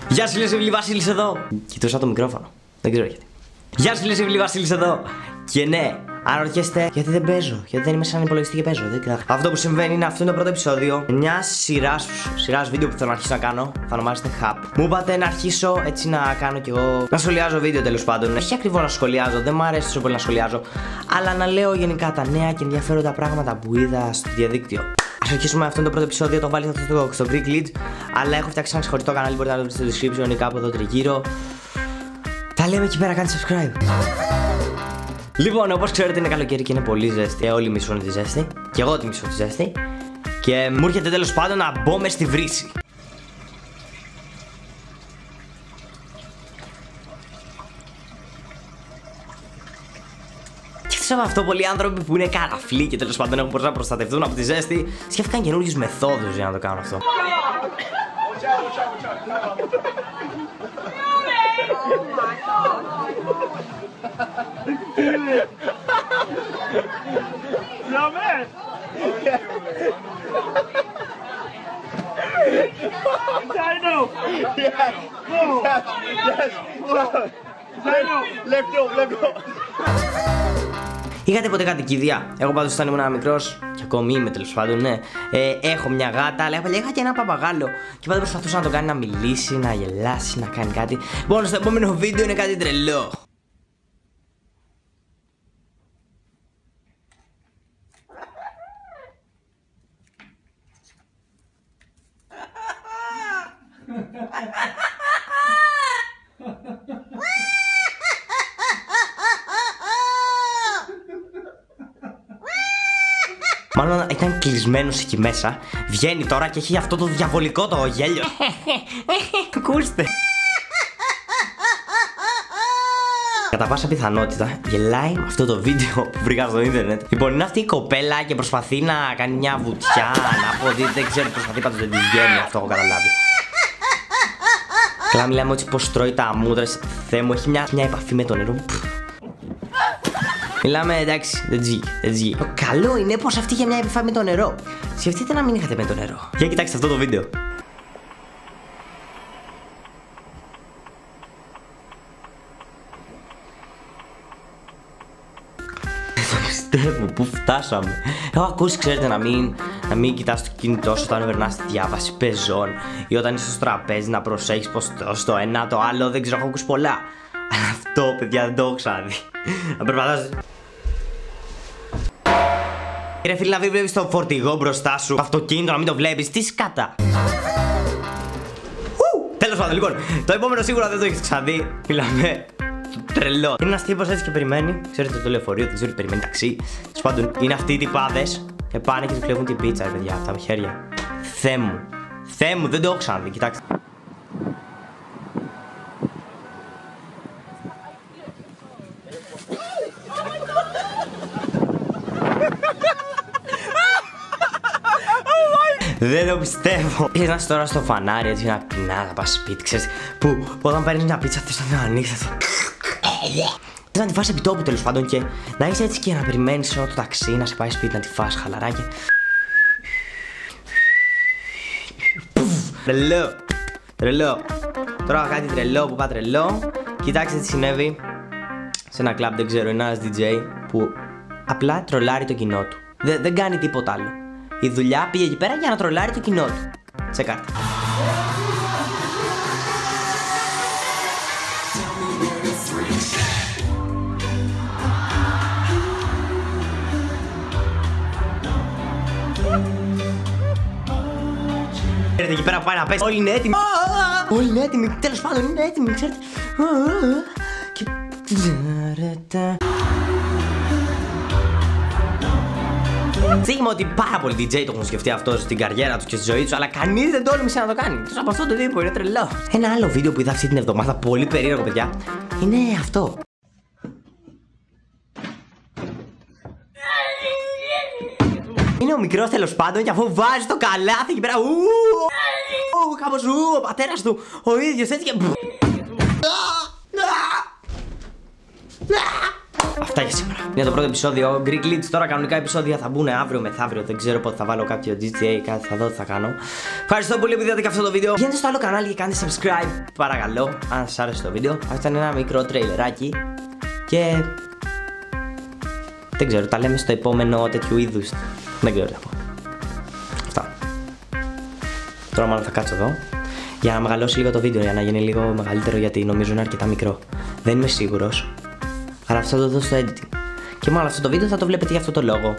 Γεια σας φίλες, Ευλή Βασίλης εδώ. Κοιτούσα το μικρόφωνο, δεν ξέρω γιατί. Γεια σας φίλες, Ευλή Βασίλης εδώ. Και ναι, αν ρωτιέστε γιατί δεν παίζω, γιατί δεν είμαι σαν υπολογιστή και παίζω, δεν ξέρω. Αυτό που συμβαίνει είναι αυτό είναι το πρώτο επεισόδιο μια σειράς βίντεο που θέλω να αρχίσω να κάνω. Θα ονομάζεται Hub. Μου είπατε να αρχίσω έτσι να κάνω κι εγώ. Να σχολιάζω βίντεο τέλος πάντων. Όχι ακριβώς να σχολιάζω, δεν μου αρέσει τόσο πολύ να σχολιάζω. Αλλά να λέω γενικά τα νέα και ενδιαφέροντα πράγματα που είδα στο διαδίκτυο. Ας αρχίσουμε αυτό το πρώτο επεισόδιο, το βάλετε αυτό στο Greek Lead. Αλλά έχω φτιάξει ένα ξεχωριστό κανάλι, μπορείτε να το βρείτε στο description ή κάπου εδώ τριγύρω. Τα λέμε εκεί πέρα, κάντε subscribe. Λοιπόν, όπως ξέρετε είναι καλοκαίρι και είναι πολύ ζέστη. Όλοι μισούν τη ζέστη. Και εγώ τη μισώ τη ζέστη. Και μου έρχεται τέλος πάντων να μπω μες στη βρύση. Και εκτός από αυτό, πολλοί άνθρωποι που είναι καραφλοί και τέλος πάντων έχουν να προστατευτούν από τη ζέστη, σκέφτηκαν καινούριους μεθόδους για να το κάνουν αυτό. Yo, man! Dino! Yes! Whoa! Yes! Left go! Είχατε ποτέ κατοικίδια? Εγώ πάντως όταν ήμουν μικρός, και ακόμη είμαι τέλος πάντων, ναι. Έχω μια γάτα, αλλά είχα και ένα παπαγάλο. Και πάντα προσπαθούσα να το κάνει να μιλήσει, να γελάσει, να κάνει κάτι. Λοιπόν, στο επόμενο βίντεο είναι κάτι τρελό. Μάλλον ήταν κλεισμένος εκεί μέσα. Βγαίνει τώρα και έχει αυτό το διαβολικό το γέλιο. Ακούστε. Κατά πάσα πιθανότητα γελάει με αυτό το βίντεο που βρήκα στο ίντερνετ. Λοιπόν, είναι αυτή η κοπέλα και προσπαθεί να κάνει μια βουτιά. Να πω ότι δεν ξέρω, προσπαθεί πάντως δεν τη βγαίνει. Αυτό έχω καταλάβει. Καλά, μιλάμε ότι πως τρώει τα μούτρες. Θεέ μου, έχει μια επαφή με το νερό. Μιλάμε, εντάξει, δεν τζι. Το καλό είναι πως αυτή είχε μια επαφή με το νερό. Σκεφτείτε να μην είχατε με το νερό. Για κοιτάξτε αυτό το βίντεο. Δεν πιστεύω, πού φτάσαμε. Έχω ακούσει, ξέρετε, να μην κοιτάς το κινητό σου όταν περνάς τη διάβαση πεζών ή όταν είσαι στο τραπέζι να προσέχεις πως το ένα το άλλο. Δεν ξέρω, έχω ακούσει πολλά. Αλλά αυτό, παιδιά, δεν το έχω ξαναδεί. Να περπατάς. Ρε φίλε, να βλέπεις το φορτηγό μπροστά σου, το αυτοκίνητο να μην το βλέπεις, τι σκάτα. Τέλος πάντων, λοιπόν, το επόμενο σίγουρα δεν το έχεις ξαναδεί. Μιλάμε τρελό. Είναι ένας τύπος έτσι και περιμένει. Ξέρετε το λεωφορείο, δεν ξέρω, περιμένει ταξί. Τέλος πάντων, είναι αυτοί οι τυπάδες και πάνε και του κλέβουν την πίτσα, ρε παιδιά, αυτά με χέρια. Θεέ μου, δεν το έχω ξαναδεί, κοιτάξτε. Δεν το πιστεύω. Είσαι να είσαι τώρα στο φανάρι έτσι να πας σπίτι, ξέρεις. Που όταν παίρνεις μια πίτσα θες να ανοίξεις. Θες να τη φας επί τόπου τέλος πάντων και να είσαι έτσι και να περιμένεις όλο το ταξί να σε πάει σπίτι να τη φας χαλαρά και... Τρελό. Τώρα κάτι τρελό που πάει τρελό. Κοιτάξτε τι συνέβη σε ένα κλαμπ, δεν ξέρω, ένας DJ που απλά τρολάρει το κοινό του. Δεν κάνει τίποτα άλλο. Η δουλειά πήγε εκεί πέρα για να τρολάρει το κοινό του. Τσεκάρτε. Ξέρετε, εκεί πέρα πάει να πέσει. Όλοι είναι έτοιμοι. Όλοι είναι έτοιμοι. Τέλος πάντων είναι έτοιμοι, ξέρετε. Και... Σίγουρα ότι πάρα πολλοί DJ το έχουν σκεφτεί αυτό στην καριέρα του και στη ζωή του, αλλά κανείς δεν τόλμησε να το κάνει. Τόσο από αυτό το τύπο είναι τρελό. Ένα άλλο βίντεο που είδα αυτή την εβδομάδα, πολύ περίεργο, παιδιά, είναι αυτό. Είναι ο μικρός τέλος πάντων και αφού βάζει το καλάθι εκεί πέρα. Κάπως ο πατέρας του ο ίδιος έτσι και. Αυτά για σήμερα. Είναι το πρώτο επεισόδιο. Greek Glitch. Τώρα κανονικά επεισόδια θα μπουν αύριο μεθαύριο. Δεν ξέρω πότε θα βάλω κάποιο GTA, κάτι θα δω τι θα κάνω. Ευχαριστώ πολύ που είδατε και αυτό το βίντεο. Βγαίνετε στο άλλο κανάλι και κάντε subscribe, παρακαλώ, αν σας άρεσε το βίντεο. Αυτό ήταν ένα μικρό τρέιλεράκι. Και δεν ξέρω, τα λέμε στο επόμενο τέτοιου είδους. Δεν ξέρω τι θα πω. Αυτά. Τώρα μάλλον θα κάτσω εδώ για να μεγαλώσει λίγο το βίντεο, για να γίνει λίγο μεγαλύτερο, γιατί νομίζω είναι αρκετά μικρό. Δεν είμαι σίγουρος. Αλλά αυτό θα το δω στο editing. Και μάλλον αυτό το βίντεο θα το βλέπετε για αυτό το λόγο.